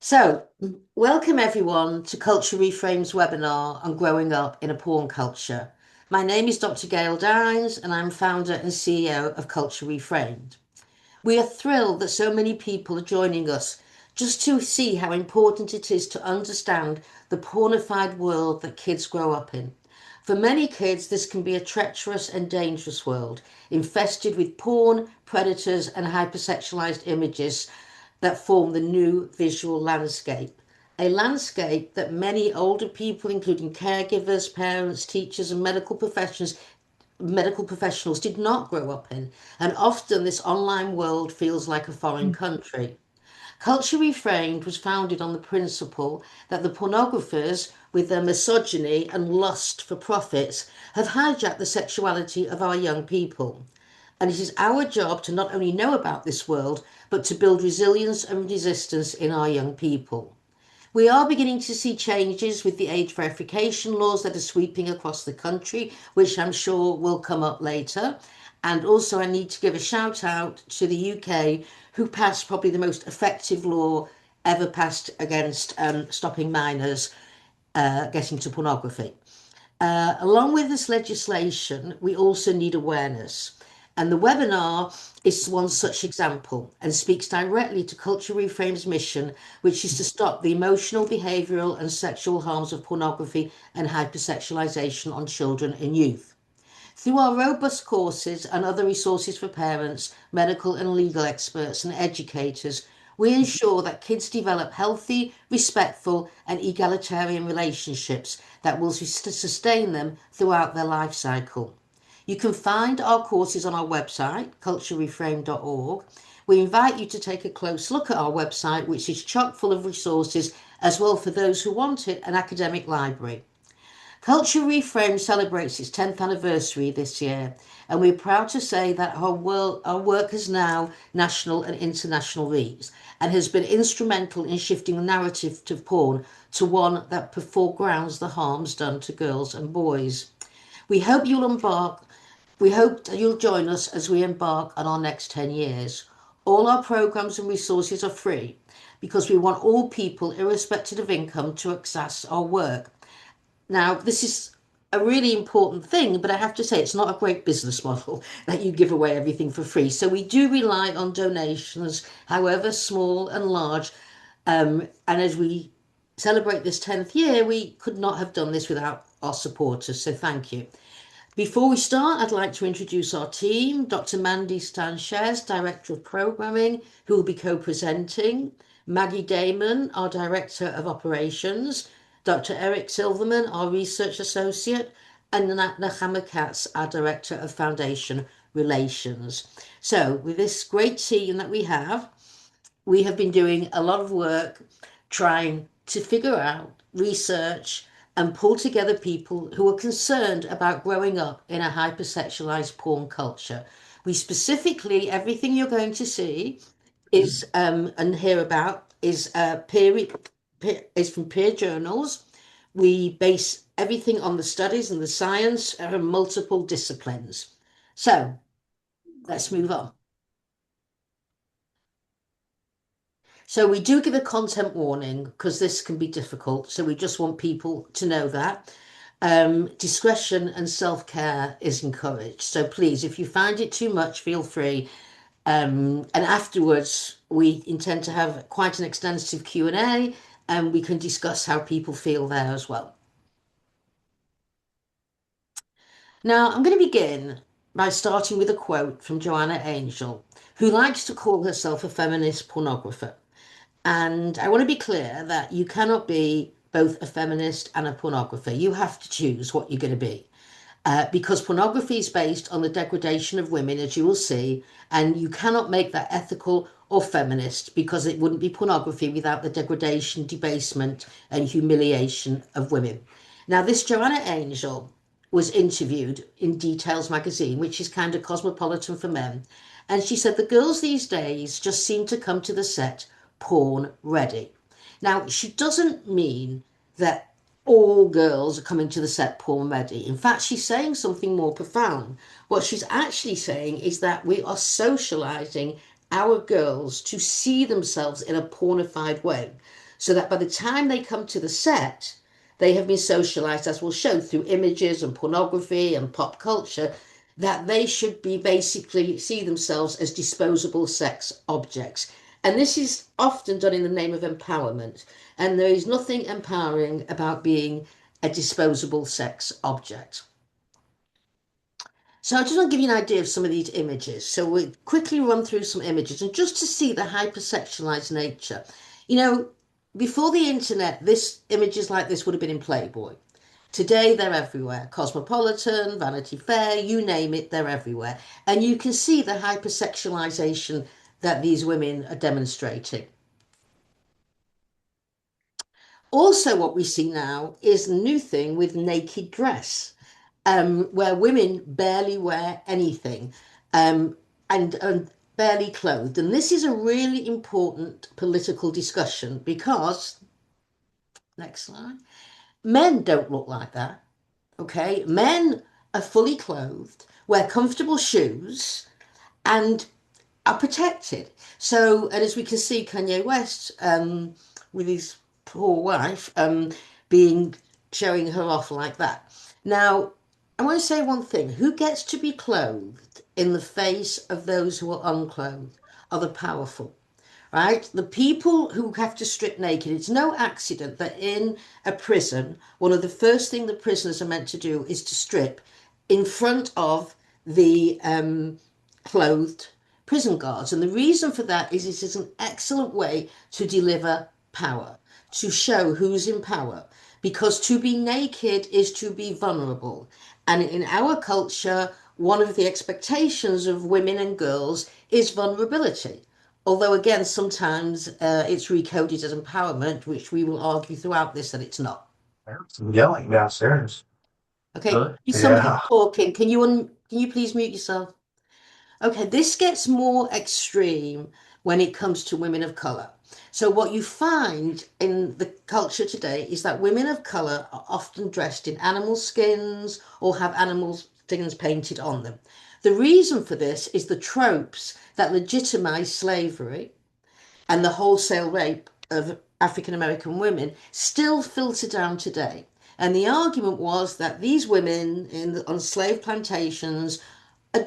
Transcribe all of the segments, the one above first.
So, welcome everyone to Culture Reframe's webinar on growing up in a porn culture. My name is Dr. Gail Dines, and I'm founder and CEO of Culture Reframed. We are thrilled that so many people are joining us just to see how important it is to understand the pornified world that kids grow up in. For many kids, this can be a treacherous and dangerous world, infested with porn, predators, and hypersexualized images that form the new visual landscape. A landscape that many older people, including caregivers, parents, teachers, and medical professionals did not grow up in, and often this online world feels like a foreign country. Culture Reframed was founded on the principle that the pornographers, with their misogyny and lust for profits, have hijacked the sexuality of our young people. And it is our job to not only know about this world, but to build resilience and resistance in our young people. We are beginning to see changes with the age verification laws that are sweeping across the country, which I'm sure will come up later. And also, I need to give a shout out to the UK, who passed probably the most effective law ever passed against stopping minors getting to pornography. Along with this legislation, we also need awareness. And the webinar is one such example and speaks directly to Culture Reframe's mission, which is to stop the emotional, behavioural, and sexual harms of pornography and hypersexualisation on children and youth. Through our robust courses and other resources for parents, medical and legal experts, and educators, we ensure that kids develop healthy, respectful, and egalitarian relationships that will sustain them throughout their life cycle. You can find our courses on our website, culturereframe.org. We invite you to take a close look at our website, which is chock full of resources, as well for those who want it, an academic library. Culture Reframe celebrates its 10th anniversary this year, and we're proud to say that our work has now national and international reach and has been instrumental in shifting the narrative to porn to one that foregrounds the harms done to girls and boys. We hope you'll embark we hope that you'll join us as we embark on our next 10 years. All our programs and resources are free because we want all people, irrespective of income, to access our work. Now, this is a really important thing, but I have to say it's not a great business model that you give away everything for free. So we do rely on donations, however small and large. And as we celebrate this 10th year, we could not have done this without our supporters. So thank you. Before we start, I'd like to introduce our team. Dr. Mandy Sanchez, Director of Programming, who will be co-presenting. Maggie Damon, our Director of Operations. Dr. Eric Silverman, our Research Associate. And Nahama Katz, our Director of Foundation Relations. So with this great team that we have been doing a lot of work trying to figure out, research, and pull together people who are concerned about growing up in a hypersexualized porn culture. We specifically, everything you're going to see is and hear about is is from peer journals. We base everything on the studies and the science from multiple disciplines. So let's move on. So we do give a content warning because this can be difficult. So we just want people to know that. Discretion and self-care is encouraged. So please, if you find it too much, feel free. And afterwards, we intend to have quite an extensive Q&A, and we can discuss how people feel there as well. Now, I'm going to begin by starting with a quote from Joanna Angel, who likes to call herself a feminist pornographer. And I want to be clear that you cannot be both a feminist and a pornographer. You have to choose what you're going to be. Because pornography is based on the degradation of women, as you will see, and you cannot make that ethical or feminist because it wouldn't be pornography without the degradation, debasement, and humiliation of women. Now, this Joanna Angel was interviewed in Details magazine, which is kind of cosmopolitan for men, and she said the girls these days just seem to come to the set porn ready. Now, she doesn't mean that all girls are coming to the set porn ready. In fact, she's saying something more profound. What she's actually saying is that we are socializing our girls to see themselves in a pornified way. so that by the time they come to the set, they have been socialized, as we'll show, through images and pornography and pop culture, that they should be basically see themselves as disposable sex objects. And this is often done in the name of empowerment. And there is nothing empowering about being a disposable sex object. So I just want to give you an idea of some of these images. So we'll quickly run through some images and just to see the hypersexualized nature. You know, before the internet, this images like this would have been in Playboy. Today they're everywhere. Cosmopolitan, Vanity Fair, you name it, they're everywhere. And you can see the hypersexualization that these women are demonstrating. Also, what we see now is the new thing with naked dress, where women barely wear anything and barely clothed. And this is a really important political discussion because, next slide, men don't look like that. Okay, men are fully clothed, wear comfortable shoes, and are protected. So, and as we can see, Kanye West with his poor wife being showing her off like that. Now, I want to say one thing: who gets to be clothed in the face of those who are unclothed are the powerful, right? The people who have to strip naked. It's no accident that in a prison, one of the first thing the prisoners are meant to do is to strip in front of the clothed prison guards. And the reason for that is it is an excellent way to deliver power, to show who's in power. Because to be naked is to be vulnerable. And in our culture, one of the expectations of women and girls is vulnerability. Although, again, sometimes it's recoded as empowerment, which we will argue throughout this that it's not. There's some yelling downstairs. Okay, somebody's Yeah. talking. Can you please mute yourself? Okay, this gets more extreme when it comes to women of color. So what you find in the culture today is that women of color are often dressed in animal skins or have animal skins painted on them. The reason for this is the tropes that legitimize slavery and the wholesale rape of African American women still filter down today. And the argument was that these women on slave plantations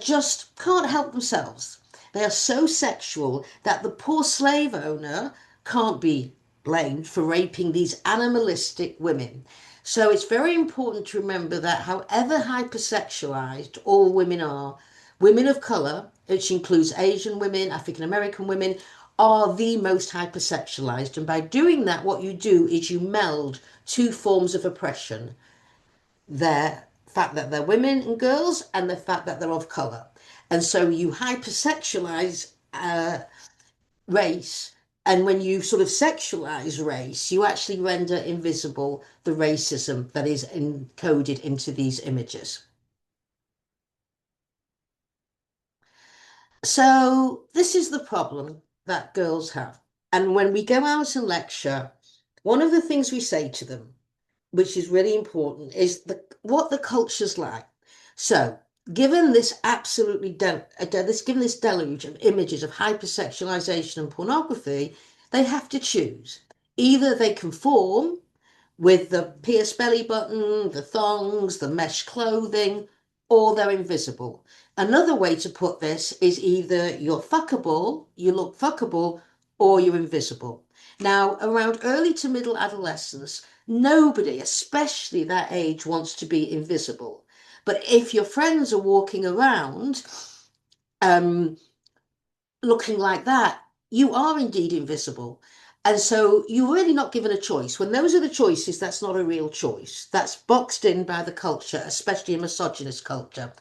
just can't help themselves. They are so sexual that the poor slave owner can't be blamed for raping these animalistic women. So it's very important to remember that however hypersexualized all women are, women of color, which includes Asian women, African American women, are the most hypersexualized. And by doing that, what you do is you meld two forms of oppression: their fact that they're women and girls and the fact that they're of color. And so you hypersexualize race. And when you sort of sexualize race, you actually render invisible the racism that is encoded into these images. So this is the problem that girls have. And when we go out and lecture, one of the things we say to them, which is really important, is what the culture's like. So, given this given this deluge of images of hypersexualization and pornography, they have to choose. Either they conform with the pierced belly button, the thongs, the mesh clothing, or they're invisible. Another way to put this is either you're fuckable, you look fuckable, or you're invisible. Now, around early to middle adolescence, nobody, especially that age, wants to be invisible. But if your friends are walking around um, looking like that, you are indeed invisible. And so you're really not given a choice. When those are the choices, that's not a real choice. That's boxed in by the culture, especially a misogynist culture.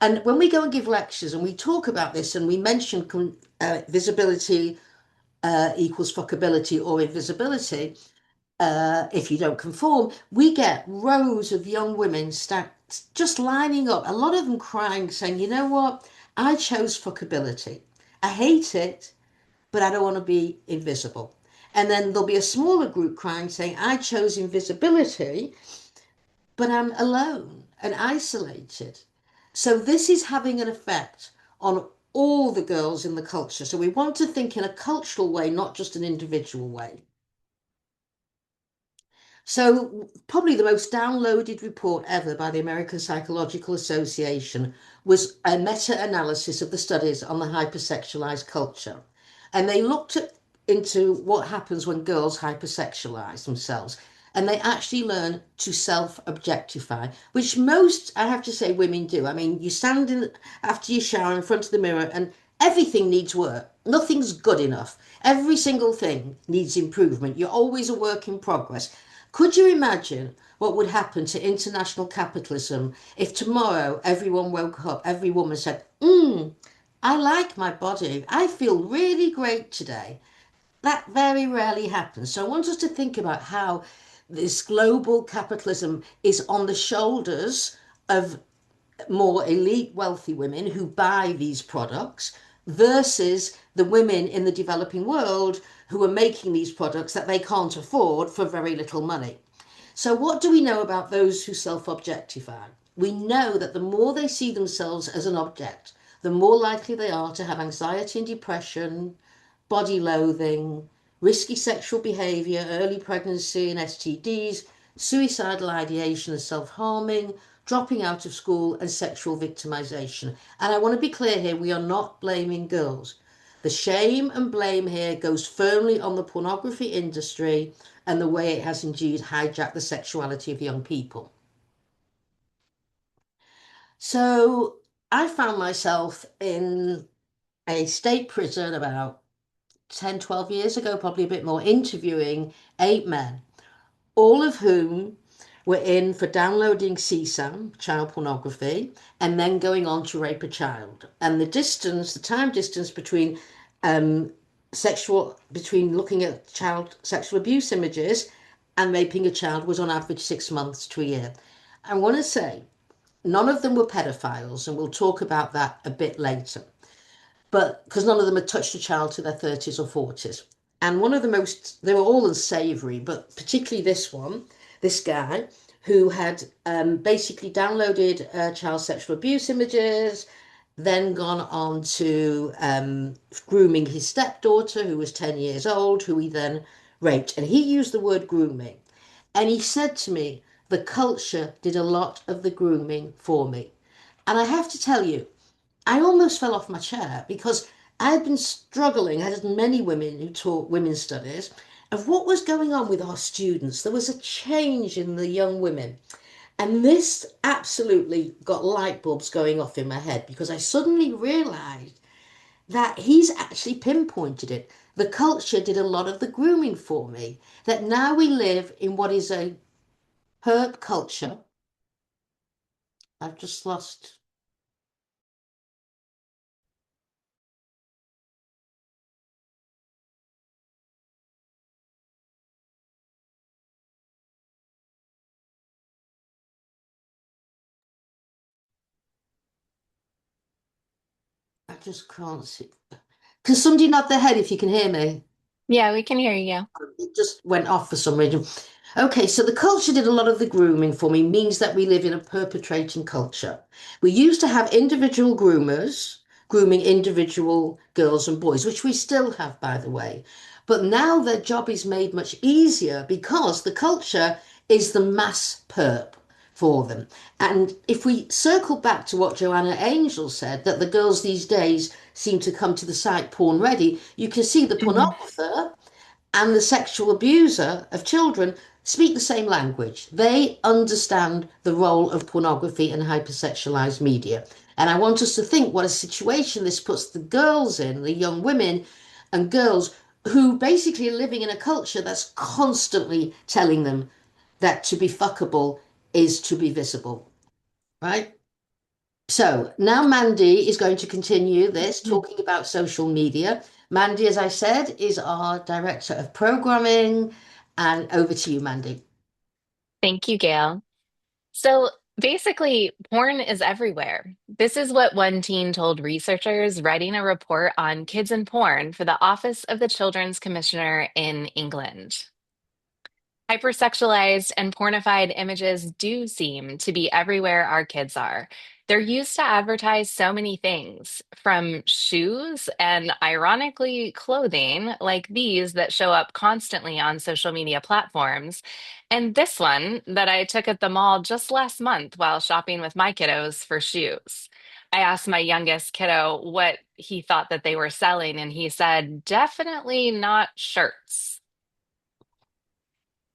And when we go and give lectures and we talk about this and we mention visibility equals fuckability or invisibility, if you don't conform, we get rows of young women stacked, just lining up, a lot of them crying, saying, you know what? I chose fuckability. I hate it, but I don't want to be invisible. And then there'll be a smaller group crying, saying, I chose invisibility, but I'm alone and isolated. So this is having an effect on all the girls in the culture. So we want to think in a cultural way, not just an individual way. So, probably the most downloaded report ever by the American Psychological Association was a meta-analysis of the studies on the hypersexualized culture. And they looked into what happens when girls hypersexualize themselves. And they actually learn to self-objectify, which most, I have to say, women do. I mean, you stand in after you shower in front of the mirror and everything needs work. Nothing's good enough. Every single thing needs improvement. You're always a work in progress. Could you imagine what would happen to international capitalism if tomorrow everyone woke up, every woman said, I like my body. I feel really great today. That very rarely happens. So I want us to think about how this global capitalism is on the shoulders of more elite wealthy women who buy these products versus the women in the developing world who are making these products that they can't afford for very little money. So, what do we know about those who self objectify? We know that the more they see themselves as an object, the more likely they are to have anxiety and depression, body loathing, risky sexual behavior, early pregnancy and STDs, suicidal ideation and self harming, dropping out of school, and sexual victimization. And I want to be clear here, we are not blaming girls. The shame and blame here goes firmly on the pornography industry and the way it has indeed hijacked the sexuality of young people. So I found myself in a state prison about 10, 12 years ago, probably a bit more, interviewing 8 men, all of whom were in for downloading CSAM, child pornography, and then going on to rape a child. And the time distance um, between looking at child sexual abuse images and raping a child was on average 6 months to a year. I want to say none of them were pedophiles, and we'll talk about that a bit later, but because none of them had touched a child to their 30s or 40s. And one of the most, they were all unsavory, but particularly this guy who had basically downloaded child sexual abuse images, then gone on to grooming his stepdaughter, who was 10 years old, who he then raped. And he used the word grooming. And he said to me, the culture did a lot of the grooming for me. And I have to tell you, I almost fell off my chair because I had been struggling. I had many women who taught women's studies of what was going on with our students. There was a change in the young women. And this absolutely got light bulbs going off in my head because I suddenly realized that he's actually pinpointed it. The culture did a lot of the grooming for me. That now we live in what is a herb culture. I've just lost. I just can't see. Can somebody nod their head if you can hear me? Yeah, we can hear you. It just went off for some reason. Okay, so the culture did a lot of the grooming for me, means that we live in a perpetrating culture. We used to have individual groomers grooming individual girls and boys, which we still have, by the way. But now their job is made much easier because the culture is the mass perp for them. And if we circle back to what Joanna Angel said, that the girls these days seem to come to the site porn ready, you can see the Mhm. pornographer and the sexual abuser of children speak the same language. They understand the role of pornography and hypersexualized media. And I want us to think what a situation this puts the girls in, the young women and girls who basically are living in a culture that's constantly telling them that to be fuckable is to be visible, right? So now Mandy is going to continue this, talking about social media. Mandy, as I said, is our director of programming. And over to you, Mandy. Thank you, Gail. So basically, porn is everywhere. This is what one teen told researchers writing a report on kids and porn for the Office of the Children's Commissioner in England. Hypersexualized and pornified images do seem to be everywhere our kids are. They're used to advertise so many things, from shoes and ironically clothing like these that show up constantly on social media platforms. And this one that I took at the mall just last month while shopping with my kiddos for shoes. I asked my youngest kiddo what he thought that they were selling, and he said, definitely not shirts.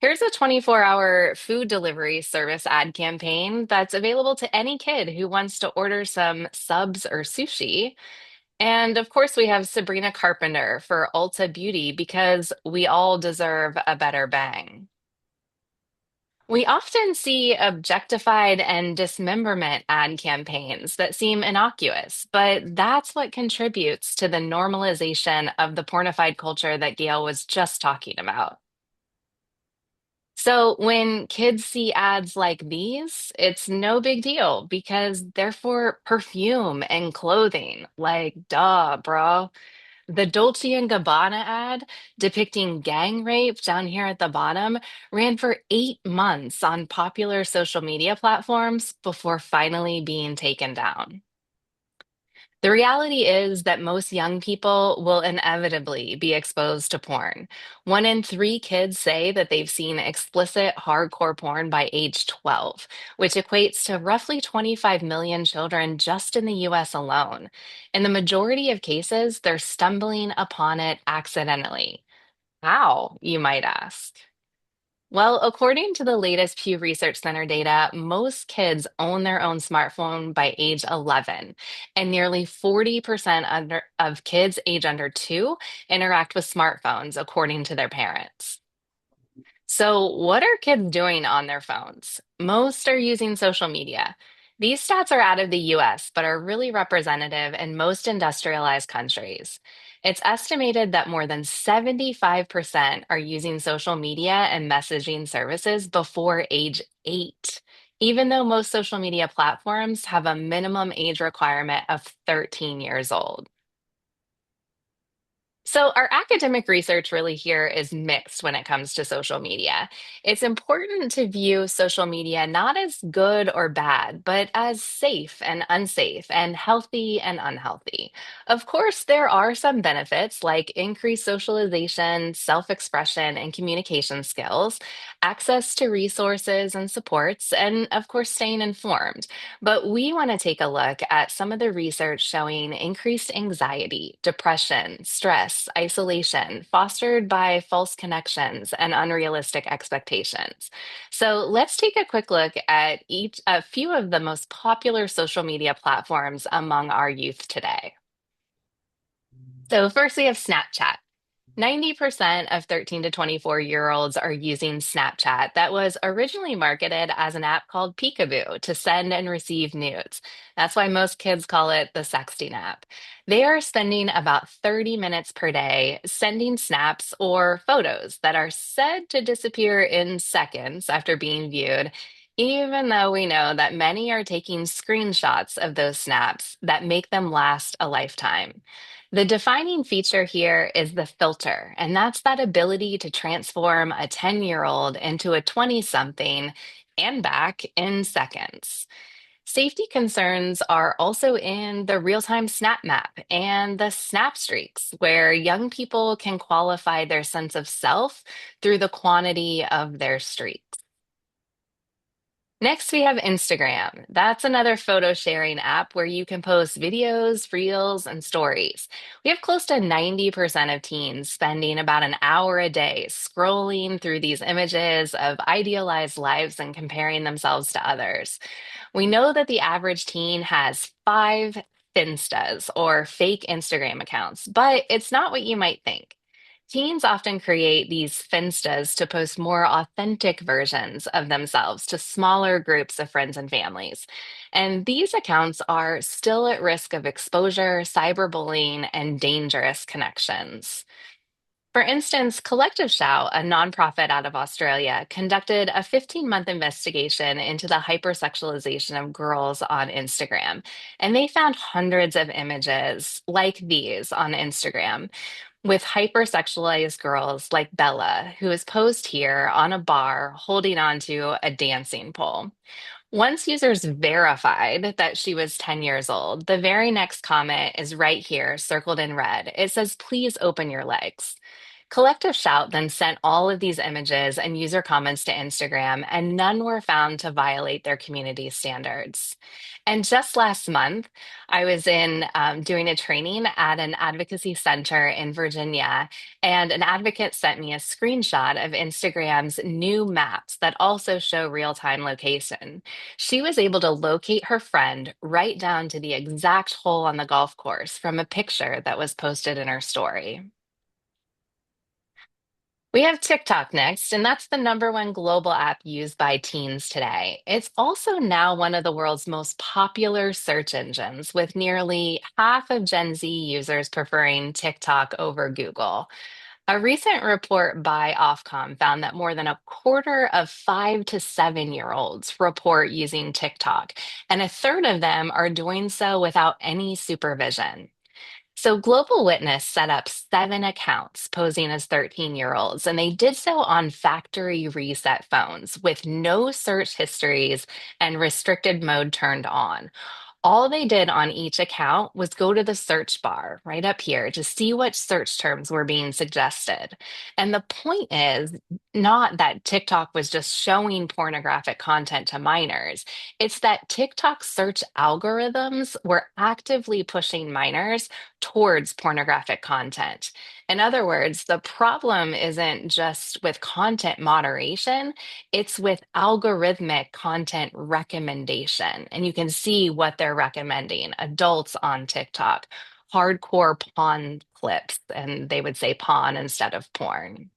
Here's a 24-hour food delivery service ad campaign that's available to any kid who wants to order some subs or sushi. And of course, we have Sabrina Carpenter for Ulta Beauty because we all deserve a better bang. We often see objectified and dismemberment ad campaigns that seem innocuous, but that's what contributes to the normalization of the pornified culture that Gail was just talking about. So when kids see ads like these, it's no big deal because they're for perfume and clothing. Like, duh, bro. The Dolce& and Gabbana ad depicting gang rape down here at the bottom ran for 8 months on popular social media platforms before finally being taken down. The reality is that most young people will inevitably be exposed to porn. 1 in 3 kids say that they've seen explicit hardcore porn by age 12, which equates to roughly 25 million children just in the US alone. In the majority of cases, they're stumbling upon it accidentally. How, you might ask? Well, according to the latest Pew Research Center data, most kids own their own smartphone by age 11, and nearly 40% of kids age under 2 interact with smartphones, according to their parents. So, what are kids doing on their phones? Most are using social media. These stats are out of the US, but are really representative in most industrialized countries. It's estimated that more than 75% are using social media and messaging services before age 8, even though most social media platforms have a minimum age requirement of 13 years old. So, our academic research really here is mixed when it comes to social media. It's important to view social media not as good or bad, but as safe and unsafe, and healthy and unhealthy. Of course, there are some benefits like increased socialization, self expression, and communication skills, access to resources and supports, and of course, staying informed. But we want to take a look at some of the research showing increased anxiety, depression, stress, isolation, fostered by false connections and unrealistic expectations. So let's take a quick look at a few of the most popular social media platforms among our youth today. So first we have Snapchat. 90% of 13 to 24-year-olds are using Snapchat that was originally marketed as an app called Peekaboo to send and receive nudes. That's why most kids call it the sexting app. They are spending about 30 minutes per day sending snaps or photos that are said to disappear in seconds after being viewed, even though we know that many are taking screenshots of those snaps that make them last a lifetime. The defining feature here is the filter, and that's that ability to transform a 10-year-old into a 20-something and back in seconds. Safety concerns are also in the real-time snap map and the snap streaks, where young people can qualify their sense of self through the quantity of their streaks. Next, we have Instagram. That's another photo sharing app where you can post videos, reels, and stories. We have close to 90% of teens spending about an hour a day scrolling through these images of idealized lives and comparing themselves to others. We know that the average teen has 5 Finstas or fake Instagram accounts, but it's not what you might think. Teens often create these Finstas to post more authentic versions of themselves to smaller groups of friends and families. And these accounts are still at risk of exposure, cyberbullying, and dangerous connections. For instance, Collective Shout, a nonprofit out of Australia, conducted a 15-month investigation into the hypersexualization of girls on Instagram. And they found hundreds of images like these on Instagram. with hypersexualized girls like Bella, who is posed here on a bar holding onto a dancing pole. Once users verified that she was 10 years old, the very next comment is right here, circled in red. It says, "Please open your legs." Collective Shout then sent all of these images and user comments to Instagram, and none were found to violate their community standards. And just last month, I was in doing a training at an advocacy center in Virginia, and an advocate sent me a screenshot of Instagram's new maps that also show real time location. She was able to locate her friend right down to the exact hole on the golf course from a picture that was posted in her story. We have TikTok next, and that's the number one global app used by teens today. It's also now one of the world's most popular search engines, with nearly half of Gen Z users preferring TikTok over Google. A recent report by Ofcom found that more than a quarter of 5 to 7-year-olds report using TikTok, and a third of them are doing so without any supervision. So, Global Witness set up 7 accounts posing as 13-year-olds, and they did so on factory reset phones with no search histories and restricted mode turned on. All they did on each account was go to the search bar right up here to see what search terms were being suggested. And the point is not that TikTok was just showing pornographic content to minors, it's that TikTok search algorithms were actively pushing minors towards pornographic content. In other words, the problem isn't just with content moderation, it's with algorithmic content recommendation. And you can see what they're recommending adults on TikTok, hardcore pawn clips, and they would say pawn instead of porn.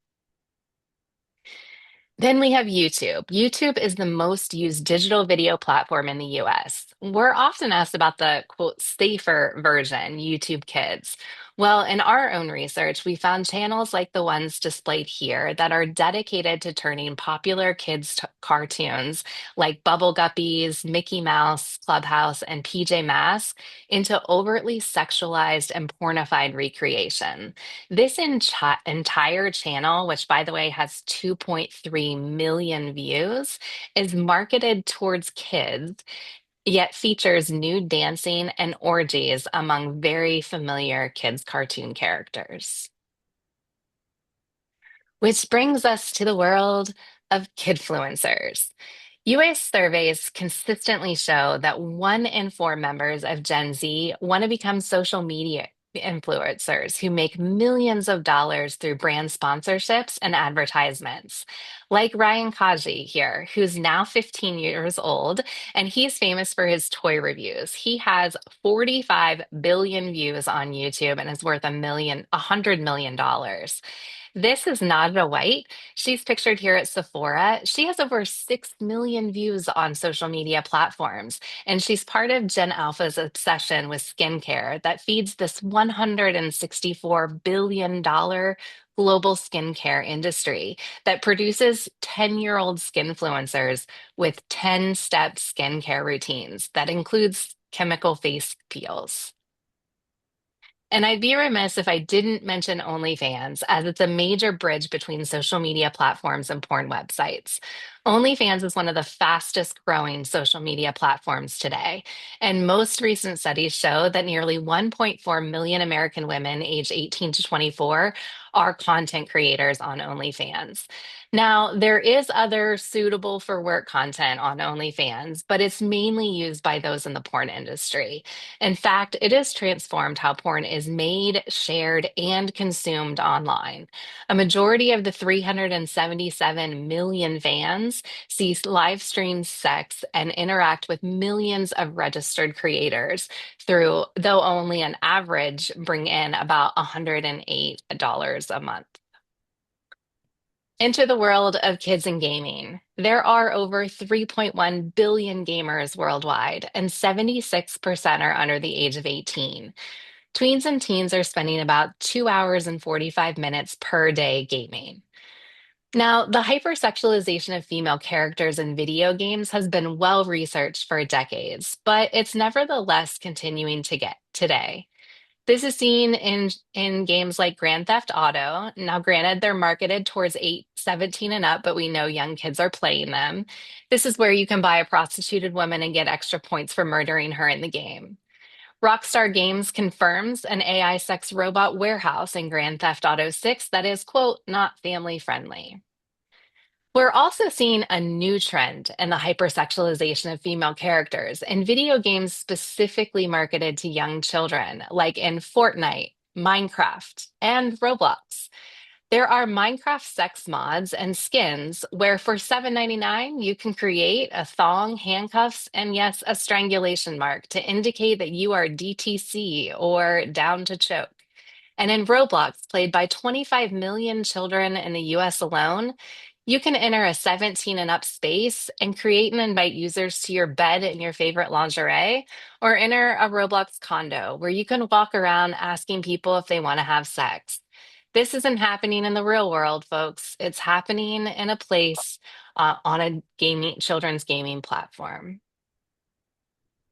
Then we have YouTube. YouTube is the most used digital video platform in the US. We're often asked about the quote safer version, YouTube Kids. Well, in our own research, we found channels like the ones displayed here that are dedicated to turning popular cartoons like Bubble Guppies, Mickey Mouse, Clubhouse, and PJ Masks into overtly sexualized and pornified recreation. This entire channel, which by the way has 2.3 million views, is marketed towards kids, yet features nude dancing and orgies among very familiar kids' cartoon characters. Which brings us to the world of kidfluencers. US surveys consistently show that 1 in 4 members of Gen Z want to become social media influencers who make millions of dollars through brand sponsorships and advertisements. Like Ryan Kaji here, who's now 15 years old, and he's famous for his toy reviews. He has 45 billion views on YouTube and is worth $100 million. This is Nadia White. She's pictured here at Sephora. She has over 6 million views on social media platforms, and she's part of Gen Alpha's obsession with skincare that feeds this $164 billion global skincare industry that produces 10-year-old skinfluencers with 10-step skincare routines that includes chemical face peels. And I'd be remiss if I didn't mention OnlyFans, as it's a major bridge between social media platforms and porn websites. OnlyFans is one of the fastest growing social media platforms today. And most recent studies show that nearly 1.4 million American women aged 18 to 24 are content creators on OnlyFans. Now, there is other suitable for work content on OnlyFans, but it's mainly used by those in the porn industry. In fact, it has transformed how porn is made, shared, and consumed online. A majority of the 377 million fans see live stream sex and interact with millions of registered creators through, though only an average, bring in about $108 a month. Into the world of kids and gaming. There are over 3.1 billion gamers worldwide, and 76% are under the age of 18. Tweens and teens are spending about 2 hours and 45 minutes per day gaming. Now, the hypersexualization of female characters in video games has been well researched for decades, but it's nevertheless continuing to get today. This is seen in games like Grand Theft Auto. Now, granted, they're marketed towards 17 and up, but we know young kids are playing them. This is where you can buy a prostituted woman and get extra points for murdering her in the game. Rockstar Games confirms an AI sex robot warehouse in Grand Theft Auto 6 that is, quote, not family friendly. We're also seeing a new trend in the hypersexualization of female characters in video games specifically marketed to young children, like in Fortnite, Minecraft, and Roblox. There are Minecraft sex mods and skins where for $7.99 you can create a thong, handcuffs, and yes, a strangulation mark to indicate that you are DTC or down to choke. And in Roblox, played by 25 million children in the US alone, you can enter a 17 and up space and create and invite users to your bed in your favorite lingerie, or enter a Roblox condo where you can walk around asking people if they want to have sex. This isn't happening in the real world, folks. It's happening in a place on a children's gaming platform.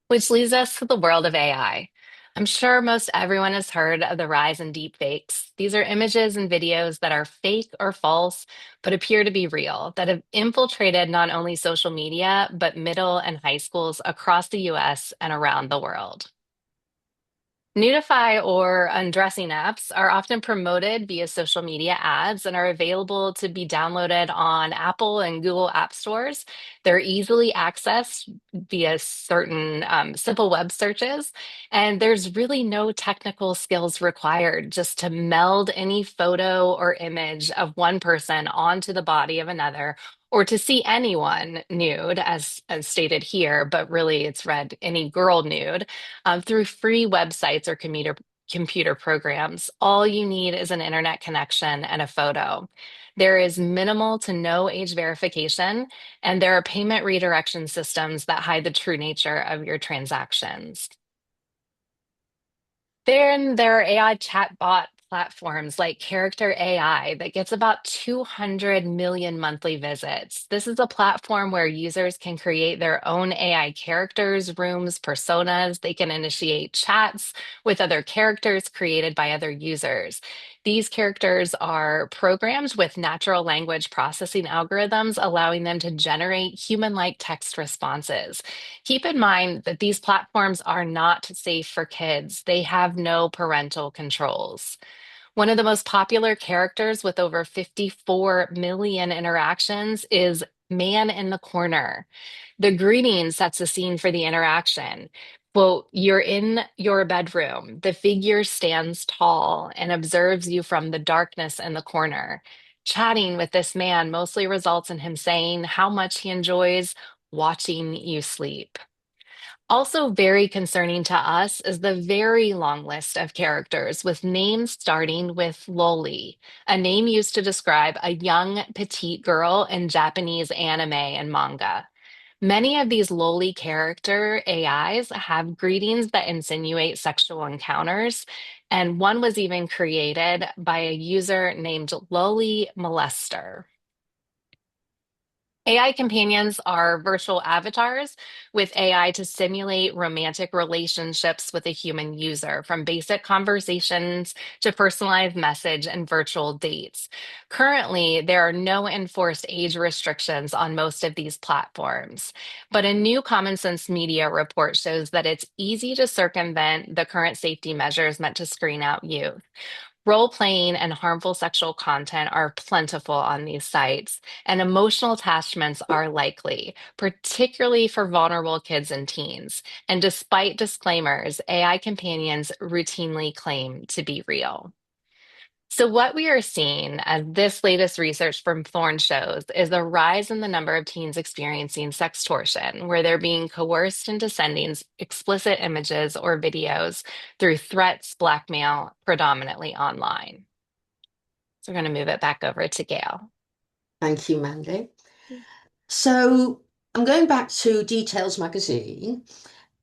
Which leads us to the world of AI. I'm sure most everyone has heard of the rise in deepfakes. These are images and videos that are fake or false, but appear to be real, that have infiltrated not only social media, but middle and high schools across the US and around the world. Nudify or undressing apps are often promoted via social media ads and are available to be downloaded on Apple and Google app stores. They're easily accessed via certain simple web searches, and there's really no technical skills required just to meld any photo or image of one person onto the body of another. Or to see anyone nude, as stated here, but really it's read any girl nude through free websites or computer programs. All you need is an internet connection and a photo. There is minimal to no age verification, and there are payment redirection systems that hide the true nature of your transactions. Then there are AI chatbot platforms like Character AI that gets about 200 million monthly visits. This is a platform where users can create their own AI characters, rooms, personas. They can initiate chats with other characters created by other users. These characters are programmed with natural language processing algorithms, allowing them to generate human-like text responses. Keep in mind that these platforms are not safe for kids. They have no parental controls. One of the most popular characters with over 54 million interactions is Man in the Corner. The greeting sets the scene for the interaction. Quote, you're in your bedroom. The figure stands tall and observes you from the darkness in the corner. Chatting with this man mostly results in him saying how much he enjoys watching you sleep. Also, very concerning to us is the very long list of characters with names starting with Loli, a name used to describe a young petite girl in Japanese anime and manga. Many of these lowly character AIs have greetings that insinuate sexual encounters, and one was even created by a user named Lowly Molester. AI companions are virtual avatars with AI to simulate romantic relationships with a human user, from basic conversations to personalized message and virtual dates. Currently, there are no enforced age restrictions on most of these platforms, but a new Common Sense Media report shows that it's easy to circumvent the current safety measures meant to screen out youth. Role playing and harmful sexual content are plentiful on these sites, and emotional attachments are likely, particularly for vulnerable kids and teens. And despite disclaimers, AI companions routinely claim to be real. So, what we are seeing as this latest research from Thorn shows is a rise in the number of teens experiencing sextortion, where they're being coerced into sending explicit images or videos through threats, blackmail, predominantly online. So, we're going to move it back over to Gail. Thank you, Mandy. So I'm going back to Details magazine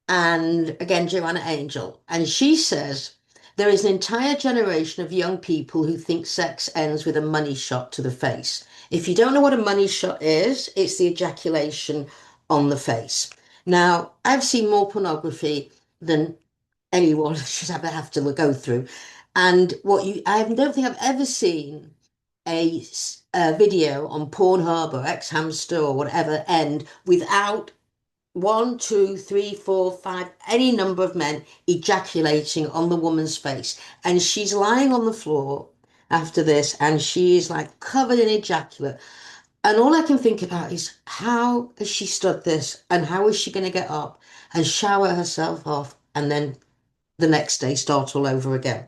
and again, Joanna Angel, and she says there is an entire generation of young people who think sex ends with a money shot to the face. If you don't know what a money shot is, it's the ejaculation on the face. Now, I've seen more pornography than anyone should ever have to go through. And I don't think I've ever seen a video on Pornhub or X Hamster or whatever end without one, two, three, four, five, any number of men ejaculating on the woman's face. And she's lying on the floor after this, and she is like covered in ejaculate. And all I can think about is how has she stood this, and how is she going to get up and shower herself off and then the next day start all over again?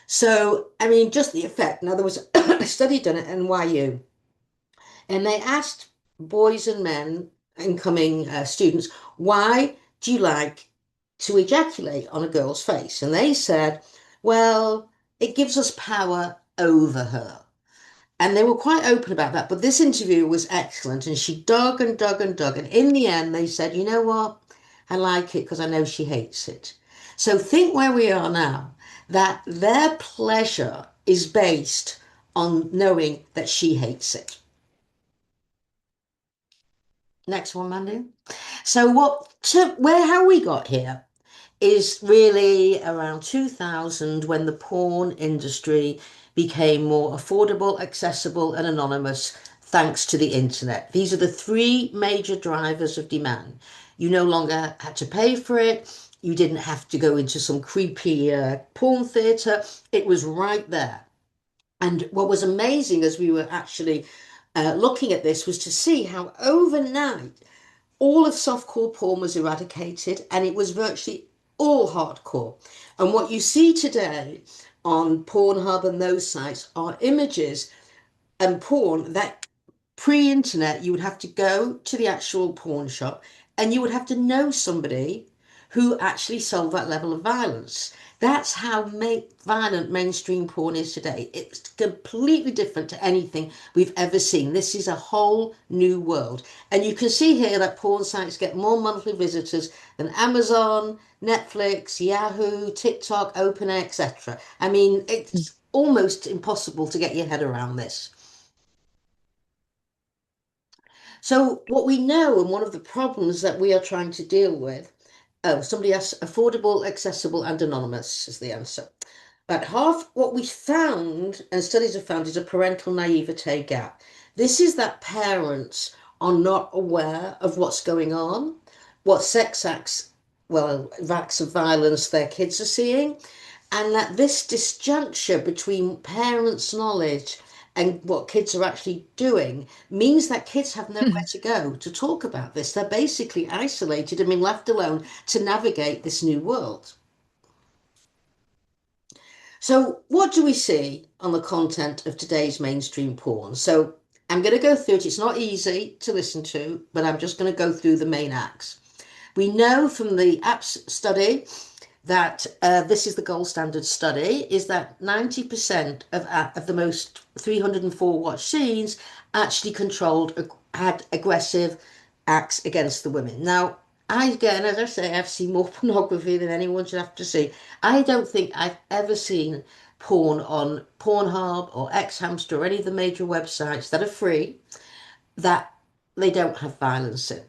So, I mean, just the effect. Now, there was a study done at NYU, and they asked boys and men, incoming students, why do you like to ejaculate on a girl's face? And they said, well, it gives us power over her. And they were quite open about that. But this interview was excellent. And she dug and dug and dug. And in the end, they said, you know what? I like it because I know she hates it. So think where we are now, that their pleasure is based on knowing that she hates it. Next one, Mandy. So how we got here is really around 2000 when the porn industry became more affordable, accessible, and anonymous thanks to the internet. These are the three major drivers of demand. You no longer had to pay for it. You didn't have to go into some creepy porn theater. It was right there. And what was amazing as we were actually looking at this was to see how overnight all of softcore porn was eradicated and it was virtually all hardcore. And what you see today on Pornhub and those sites are images and porn that pre-internet you would have to go to the actual porn shop and you would have to know somebody who actually sold that level of violence. That's how violent mainstream porn is today. It's completely different to anything we've ever seen. This is a whole new world. And you can see here that porn sites get more monthly visitors than Amazon, Netflix, Yahoo, TikTok, OpenAI, etc. I mean, it's almost impossible to get your head around this. So what we know, and one of the problems that we are trying to deal with, oh, somebody asked affordable, accessible, and anonymous is the answer. But half what we found, and studies have found, is a parental naivete gap. This is that parents are not aware of what's going on, what sex acts, well, acts of violence their kids are seeing, and that this disjuncture between parents' knowledge and what kids are actually doing means that kids have nowhere to go to talk about this. They're basically isolated and being left alone to navigate this new world. So, what do we see on the content of today's mainstream porn? So, I'm going to go through it. It's not easy to listen to, but I'm just going to go through the main acts. We know from the apps study that this is the gold standard study, is that 90% of the most 304 watch scenes actually had aggressive acts against the women. Now, again, as I say, I've seen more pornography than anyone should have to see. I don't think I've ever seen porn on Pornhub or X Hamster or any of the major websites that are free that they don't have violence in.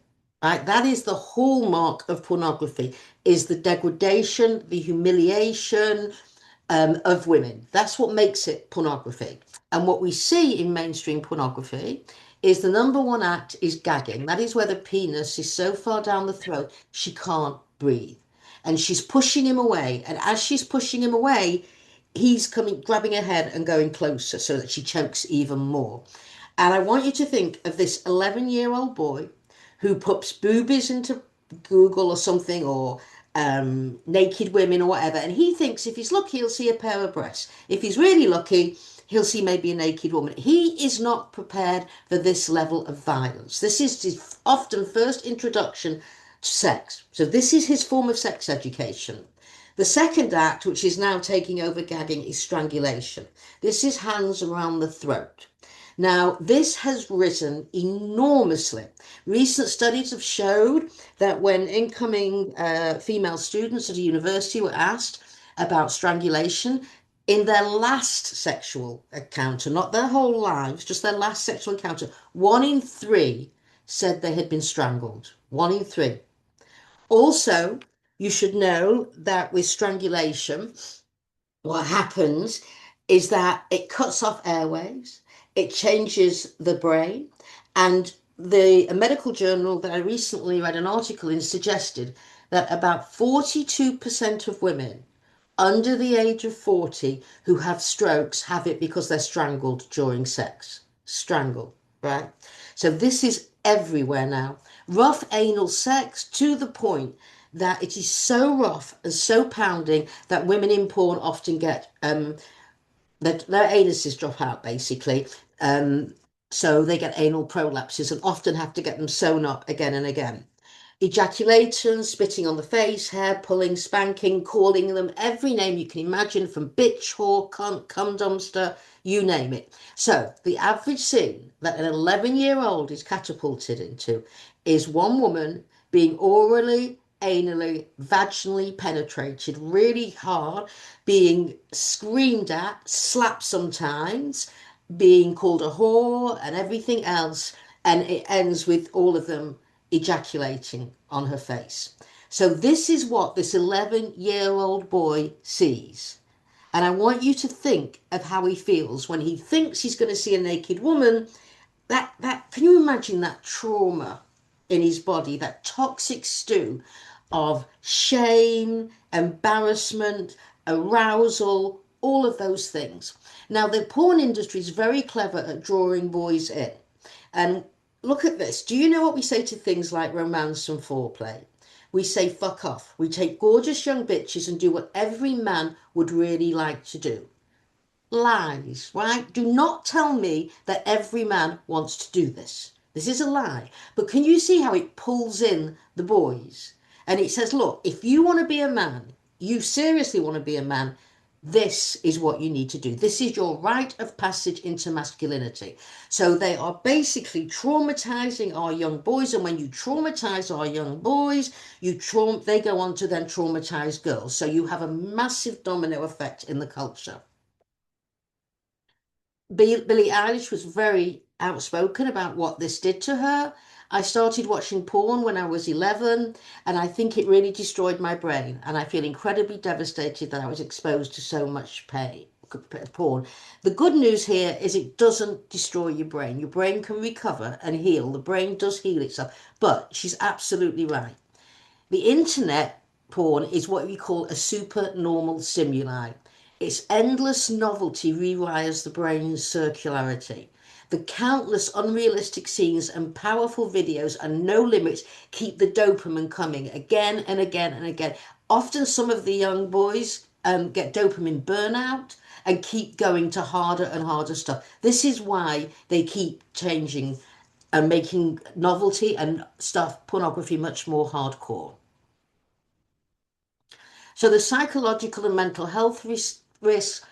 Right? That is the hallmark of pornography, is the degradation, the humiliation of women. That's what makes it pornography. And what we see in mainstream pornography is the number one act is gagging. That is where the penis is so far down the throat, she can't breathe. And she's pushing him away. And as she's pushing him away, he's grabbing her head and going closer so that she chokes even more. And I want you to think of this 11-year-old boy who puts boobies into Google or something, or naked women or whatever. And he thinks if he's lucky, he'll see a pair of breasts. If he's really lucky, he'll see maybe a naked woman. He is not prepared for this level of violence. This is his often first introduction to sex. So this is his form of sex education. The second act, which is now taking over gagging, is strangulation. This is hands around the throat. Now, this has risen enormously. Recent studies have showed that when incoming female students at a university were asked about strangulation, in their last sexual encounter, not their whole lives, just their last sexual encounter, 1 in 3 said they had been strangled. 1 in 3. Also, You should know that with strangulation, what happens is that it cuts off airways, it changes the brain, and a medical journal that I recently read an article in suggested that about 42% of women under the age of 40 who have strokes have it because they're strangled during sex. Strangled, right? So this is everywhere now. Rough anal sex to the point that it is so rough and so pounding that women in porn often get their anuses drop out basically. Um, so they get anal prolapses and often have to get them sewn up again and again. Ejaculation, spitting on the face, hair pulling, spanking, calling them every name you can imagine, from bitch, whore, cunt, cum dumpster, you name it. So the average scene that an 11-year-old is catapulted into is one woman being orally, anally, vaginally penetrated really hard, being screamed at, slapped sometimes, being called a whore and everything else. And it ends with all of them ejaculating on her face. So this is what this 11-year-old boy sees. And I want you to think of how he feels when he thinks he's going to see a naked woman. That can you imagine that trauma in his body, that toxic stew of shame, embarrassment, arousal, all of those things. Now the porn industry is very clever at drawing boys in. And look at this. Do you know what we say to things like romance and foreplay? We say fuck off. We take gorgeous young bitches and do what every man would really like to do. Lies, right? Do not tell me that every man wants to do this. This is a lie. But can you see how it pulls in the boys? And it says, look, if you want to be a man, you seriously want to be a man, this is what you need to do. This is your rite of passage into masculinity. So they are basically traumatizing our young boys. And when you traumatize our young boys, they go on to then traumatize girls. So you have a massive domino effect in the culture. Billie Eilish was very outspoken about what this did to her. I started watching porn when I was 11, and I think it really destroyed my brain. And I feel incredibly devastated that I was exposed to so much porn. The good news here is it doesn't destroy your brain. Your brain can recover and heal. The brain does heal itself. But she's absolutely right. The internet porn is what we call a supernormal stimuli. Its endless novelty rewires the brain's circularity. The countless unrealistic scenes and powerful videos and no limits keep the dopamine coming again and again and again. Often some of the young boys get dopamine burnout and keep going to harder and harder stuff. This is why they keep changing and making novelty and stuff, pornography, much more hardcore. So the psychological and mental health risks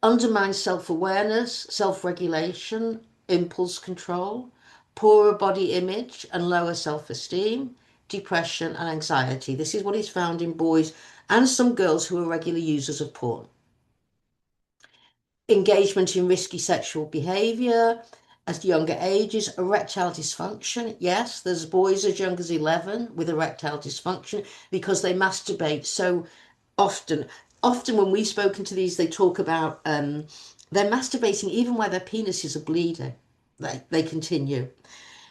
undermine self-awareness, self-regulation, impulse control, poorer body image and lower self-esteem, depression and anxiety. This is what is found in boys and some girls who are regular users of porn. Engagement in risky sexual behavior at younger ages, erectile dysfunction. Yes, there's boys as young as 11 with erectile dysfunction because they masturbate so often. Often when we've spoken to these, they talk about they're masturbating even while their penises are bleeding. They continue.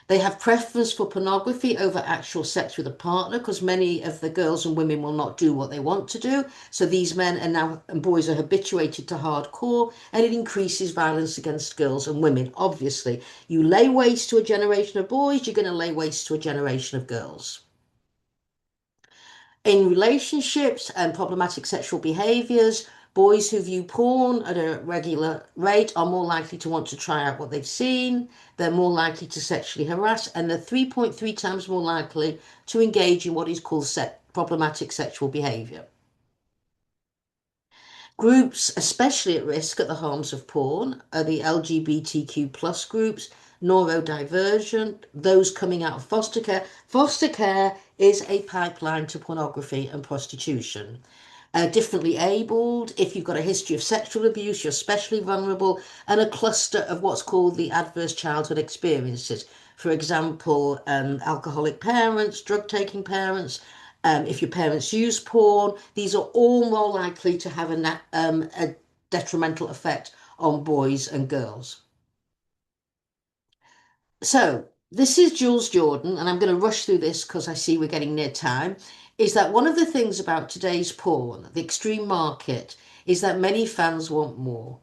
They have preference for pornography over actual sex with a partner because many of the girls and women will not do what they want to do. So these men are now, and boys are habituated to hardcore, and it increases violence against girls and women. Obviously, you lay waste to a generation of boys, you're going to lay waste to a generation of girls. In relationships and problematic sexual behaviors, boys who view porn at a regular rate are more likely to want to try out what they've seen. They're more likely to sexually harass, and they're 3.3 times more likely to engage in what is called problematic sexual behavior. Groups especially at risk at the harms of porn are the LGBTQ plus groups, neurodivergent, those coming out of foster care. Foster care is a pipeline to pornography and prostitution. Differently abled, if you've got a history of sexual abuse, you're especially vulnerable, and a cluster of what's called the adverse childhood experiences. For example, alcoholic parents, drug taking parents, if your parents use porn, these are all more likely to have a detrimental effect on boys and girls. So this is Jules Jordan, and I'm going to rush through this because I see we're getting near time. Is that one of the things about today's porn, the extreme market, is that many fans want more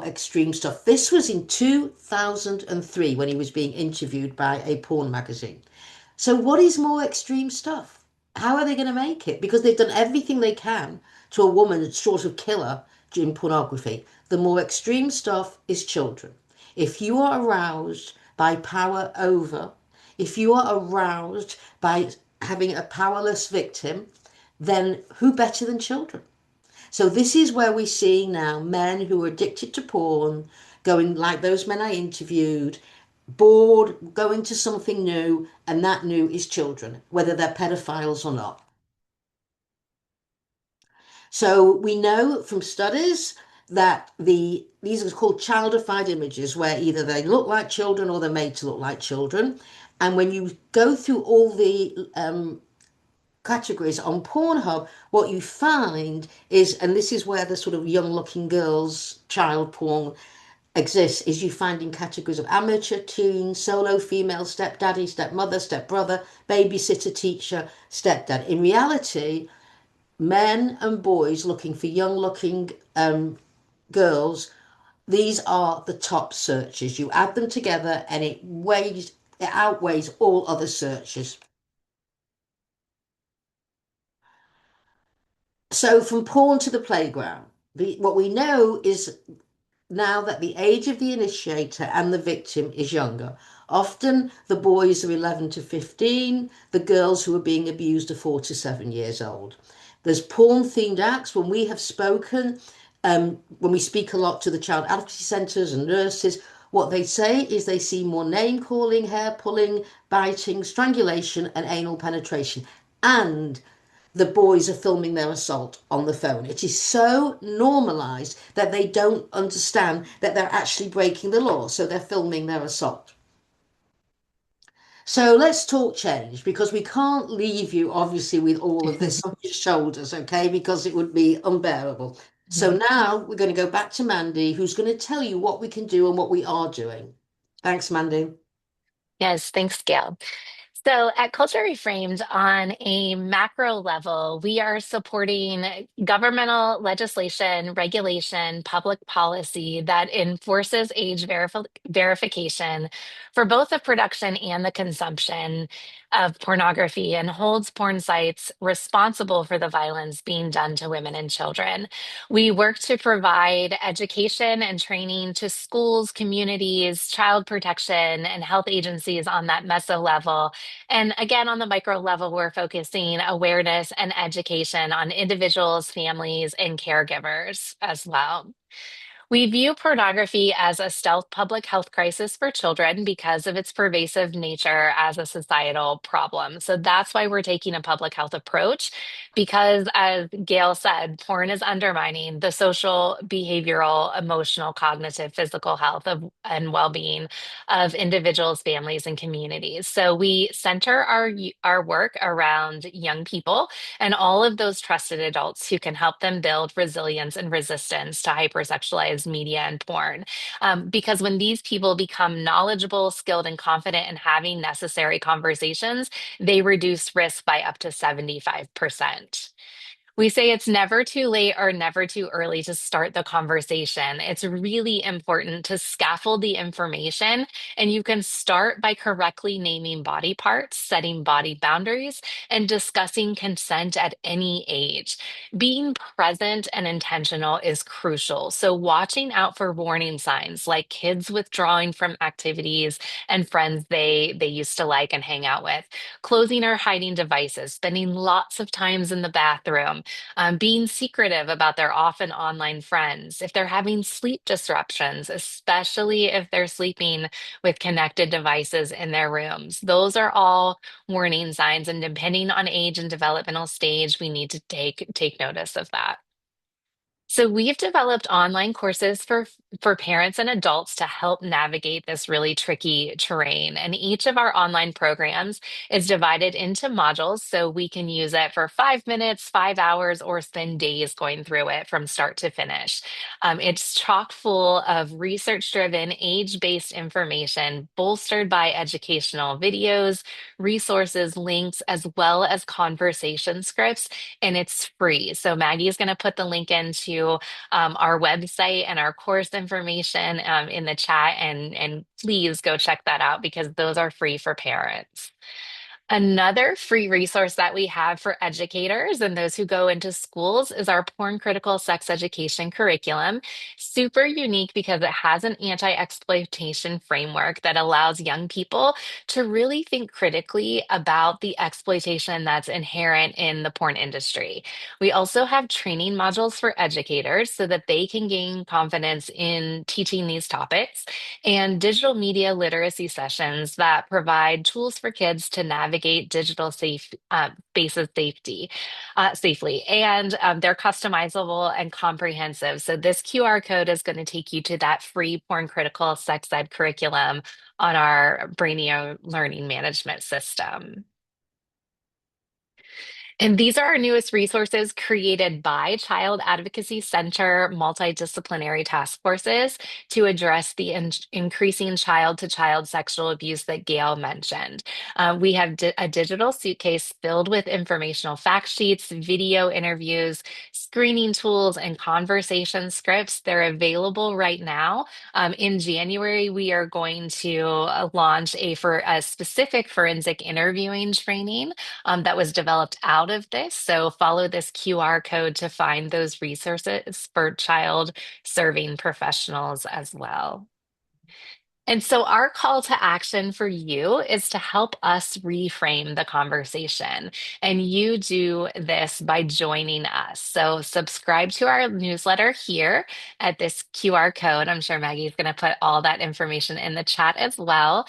extreme stuff. This was in 2003 when he was being interviewed by a porn magazine. So, what is more extreme stuff? How are they going to make it? Because they've done everything they can to a woman, sort of kill her in pornography. The more extreme stuff is children. If you are aroused by power over, if you are aroused by having a powerless victim, then who better than children? So this is where we see now men who are addicted to porn going like those men I interviewed, bored, going to something new, and that new is children, whether they're pedophiles or not. So we know from studies that these are called childified images, where either they look like children or they're made to look like children. And when you go through all the categories on Pornhub, what you find is, and this is where the sort of young looking girls child porn exists, is you find in categories of amateur, teen, solo female, stepdaddy, stepmother, stepbrother, babysitter, teacher, stepdad. In reality, men and boys looking for young looking girls, these are the top searches. You add them together and it outweighs all other searches. So from porn to the playground, what we know is now that the age of the initiator and the victim is younger. Often the boys are 11 to 15, the girls who are being abused are 4 to 7 years old. There's porn themed acts. When we have spoken, when we speak a lot to the child advocacy centres and nurses, what they say is they see more name calling, hair pulling, biting, strangulation, and anal penetration. And the boys are filming their assault on the phone. It is so normalized that they don't understand that they're actually breaking the law. So they're filming their assault. So let's talk change, because we can't leave you obviously with all of this on your shoulders, okay? Because it would be unbearable. So now we're going to go back to Mandy, who's going to tell you what we can do and what we are doing. Thanks, Mandy. Yes, thanks, Gail. So at Culture Reframed, on a macro level, we are supporting governmental legislation, regulation, public policy that enforces age verification for both the production and the consumption of pornography and holds porn sites responsible for the violence being done to women and children. We work to provide education and training to schools, communities, child protection, and health agencies on that meso level. And again, on the micro level, we're focusing awareness and education on individuals, families, and caregivers as well. We view pornography as a stealth public health crisis for children because of its pervasive nature as a societal problem. So that's why we're taking a public health approach, because as Gail said, porn is undermining the social, behavioral, emotional, cognitive, physical health of, and well-being of individuals, families, and communities. So we center our work around young people and all of those trusted adults who can help them build resilience and resistance to hypersexualized media and porn. Because when these people become knowledgeable, skilled, and confident in having necessary conversations, they reduce risk by up to 75%. We say it's never too late or never too early to start the conversation. It's really important to scaffold the information, and you can start by correctly naming body parts, setting body boundaries, and discussing consent at any age. Being present and intentional is crucial. So, watching out for warning signs like kids withdrawing from activities and friends they used to like and hang out with, closing or hiding devices, spending lots of times in the bathroom, being secretive about their off and online friends, if they're having sleep disruptions, especially if they're sleeping with connected devices in their rooms. Those are all warning signs, and depending on age and developmental stage, we need to take notice of that. So we've developed online courses for for parents and adults to help navigate this really tricky terrain. And each of our online programs is divided into modules so we can use it for 5 minutes, 5 hours, or spend days going through it from start to finish. It's chock full of research driven, age based information bolstered by educational videos, resources, links, as well as conversation scripts, and it's free. So Maggie is going to put the link into our website and our course information in the chat, and please go check that out because those are free for parents. Another free resource that we have for educators and those who go into schools is our porn critical sex education curriculum. Super unique because it has an anti-exploitation framework that allows young people to really think critically about the exploitation that's inherent in the porn industry. We also have training modules for educators so that they can gain confidence in teaching these topics, and digital media literacy sessions that provide tools for kids to navigate digital spaces safely. And they're customizable and comprehensive. So this QR code is going to take you to that free porn critical sex ed curriculum on our Brainio learning management system. And these are our newest resources created by Child Advocacy Center multidisciplinary task forces to address the increasing child to child sexual abuse that Gail mentioned. We have a digital suitcase filled with informational fact sheets, video interviews, screening tools, and conversation scripts. They're available right now. In January, we are going to launch a specific forensic interviewing training that was developed out of this. So follow this QR code to find those resources for child serving professionals as well. And so, our call to action for you is to help us reframe the conversation. And you do this by joining us. So, subscribe to our newsletter here at this QR code. I'm sure Maggie's going to put all that information in the chat as well.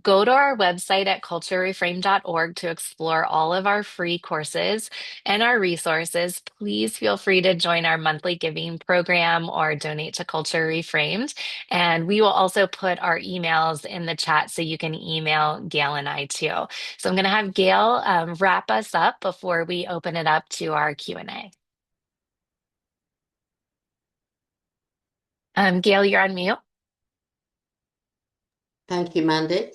Go to our website at culturereframed.org to explore all of our free courses and our resources. Please feel free to join our monthly giving program or donate to Culture Reframed. And we will also put our emails in the chat so you can email Gail and I too. So I'm going to have Gail wrap us up before we open it up to our Q&A. Gail, you're on mute. Thank you, Mandy.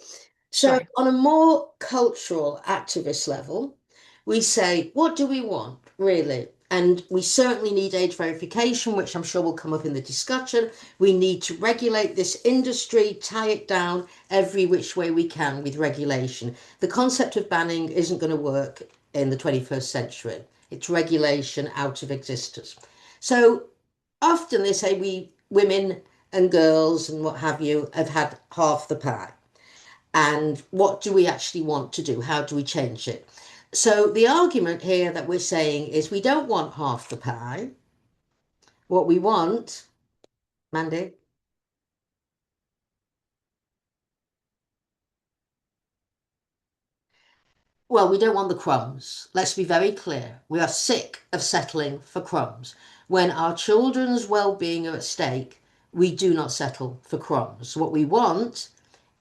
So Sure. on a more cultural activist level, we say, what do we want, really? And we certainly need age verification, which I'm sure will come up in the discussion. We need to regulate this industry, tie it down every which way we can with regulation. The concept of banning isn't going to work in the 21st century. It's regulation out of existence. So often they say we women and girls and what have you have had half the pie. And what do we actually want to do? How do we change it? So the argument here that we're saying is we don't want half the pie. What we want, Mandy? Well, we don't want the crumbs. Let's be very clear. We are sick of settling for crumbs. When our children's well-being are at stake, we do not settle for crumbs. What we want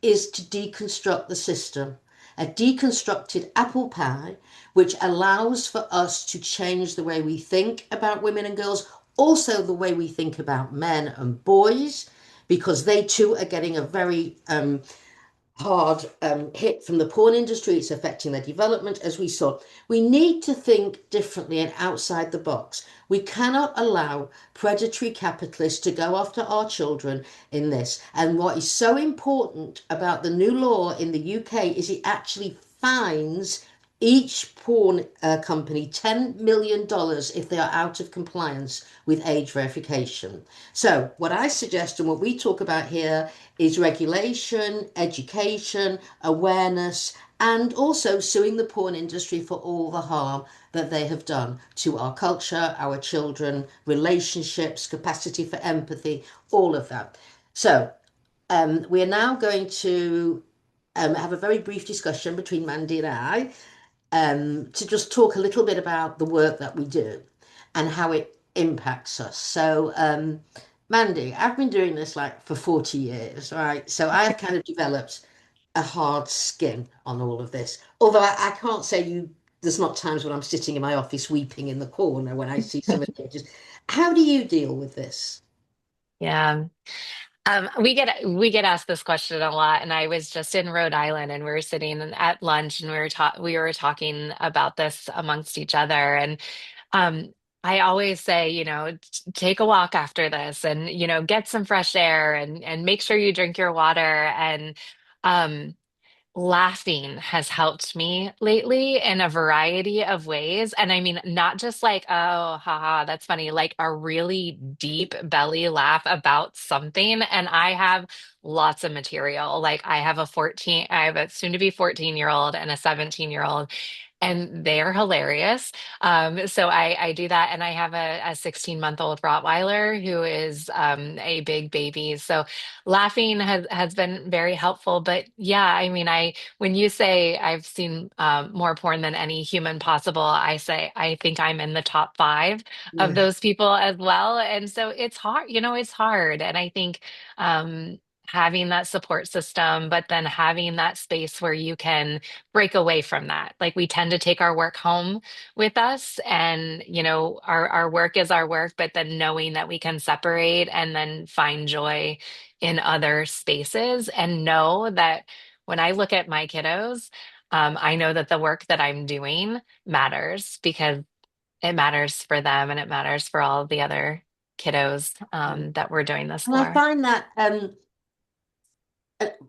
is to deconstruct the system, a deconstructed apple pie, which allows for us to change the way we think about women and girls, also the way we think about men and boys, because they too are getting a very hard hit from the porn industry. It's affecting their development, as we saw. We need to think differently and outside the box. We cannot allow predatory capitalists to go after our children in this. And what is so important about the new law in the UK is it actually fines each porn company $10 million if they are out of compliance with age verification. So what I suggest and what we talk about here is regulation, education, awareness, and also suing the porn industry for all the harm that they have done to our culture, our children, relationships, capacity for empathy, all of that. So we are now going to have a very brief discussion between Mandy and I to just talk a little bit about the work that we do and how it impacts us. So, Mandy, I've been doing this like for 40 years, right? So I've kind of developed a hard skin on all of this. Although I can't say there's not times when I'm sitting in my office weeping in the corner when I see some of the images. How do you deal with this? Yeah. We get asked this question a lot, and I was just in Rhode Island, and we were sitting at lunch, and we were talking about this amongst each other, and um, I always say, take a walk after this, and get some fresh air, and make sure you drink your water, and um, laughing has helped me lately in a variety of ways. And I mean, not just like, oh, haha, that's funny, like a really deep belly laugh about something. And I have lots of material. Like I have a soon to be 14-year-old and a 17-year-old, and they're hilarious. So I do that. And I have a 16-month-old Rottweiler who is a big baby. So laughing has been very helpful. But yeah, I mean, when you say I've seen more porn than any human possible, I say I think I'm in the top five of Yeah. those people as well. And so it's hard, it's hard. And I think having that support system, but then having that space where you can break away from that. Like we tend to take our work home with us, and our work is our work, but then knowing that we can separate and then find joy in other spaces, and know that when I look at my kiddos, I know that the work that I'm doing matters because it matters for them and it matters for all of the other kiddos that we're doing this And I for. find that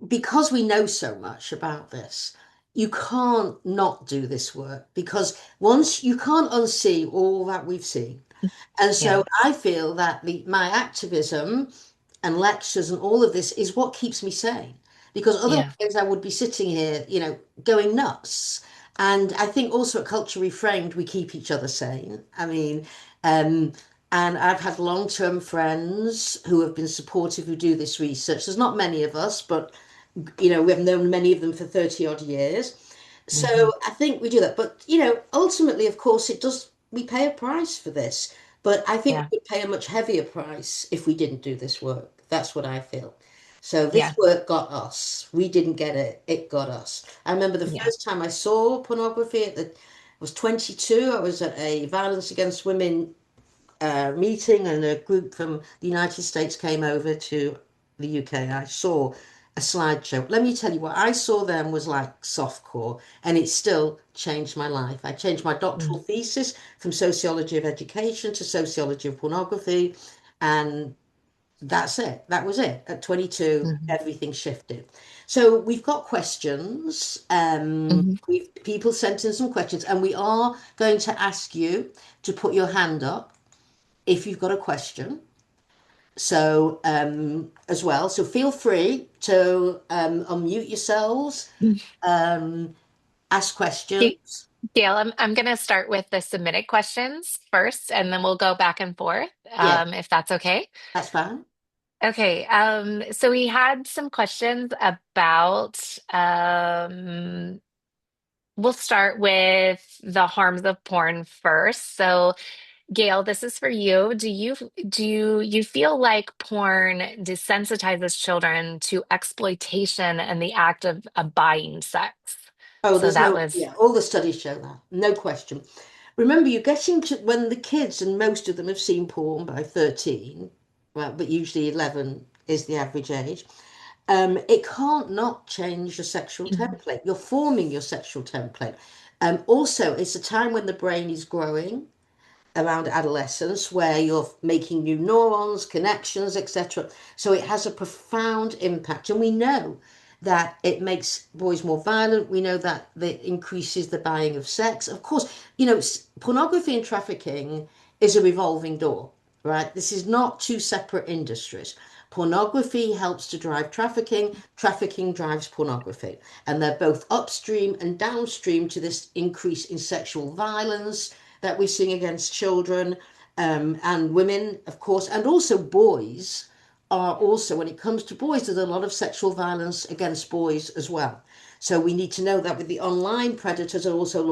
because we know so much about this, you can't not do this work because once you can't unsee all that we've seen. And Yeah. so I feel that my activism and lectures and all of this is what keeps me sane because Yeah. otherwise I would be sitting here, going nuts. And I think also at Culture Reframed, we keep each other sane. I mean, um, and I've had long-term friends who have been supportive who do this research. There's not many of us, but we have known many of them for 30 odd years. Hmm. So I think we do that. But, ultimately, of course, we pay a price for this. But I think Yeah. we would pay a much heavier price if we didn't do this work. That's what I feel. So this Yeah. work got us. We didn't get it. It got us. I remember the Yeah. first time I saw pornography I was 22. I was at a violence against women meeting, and a group from the United States came over to the UK. I saw a slideshow. Let me tell you what I saw then was like softcore, and it still changed my life. I changed my doctoral Mm. thesis from sociology of education to sociology of pornography, and that's it. That was it. At 22, Mhm. everything shifted. So we've got questions. Mhm. People sent in some questions, and we are going to ask you to put your hand up if you've got a question. So, as well, so feel free to unmute yourselves, um, ask Ga- questions. Gail, I'm going to start with the submitted questions first, and then we'll go back and forth, Yeah, if that's okay. that's fine. Okay, so we had some questions about, we'll start with the harms of porn first. So, Gail, this is for you. Do you feel like porn desensitizes children to exploitation and the act of buying sex? Oh, So there's that no, was. yeah, all the studies show that, no question. Remember, you're getting to when the kids, and most of them have seen porn by 13, well, but usually 11 is the average age. It can't not change your sexual Mhm. template. You're forming your sexual template. Also, it's a time when the brain is growing around adolescence where you're making new neurons, connections, etc. So it has a profound impact. And we know that it makes boys more violent. We know that it increases the buying of sex. Of course, pornography and trafficking is a revolving door, right? This is not two separate industries. Pornography helps to drive trafficking, trafficking drives pornography. And they're both upstream and downstream to this increase in sexual violence that we're seeing against children and women, of course, and also boys are also, when it comes to boys, there's a lot of sexual violence against boys as well. So we need to know that with the online predators are also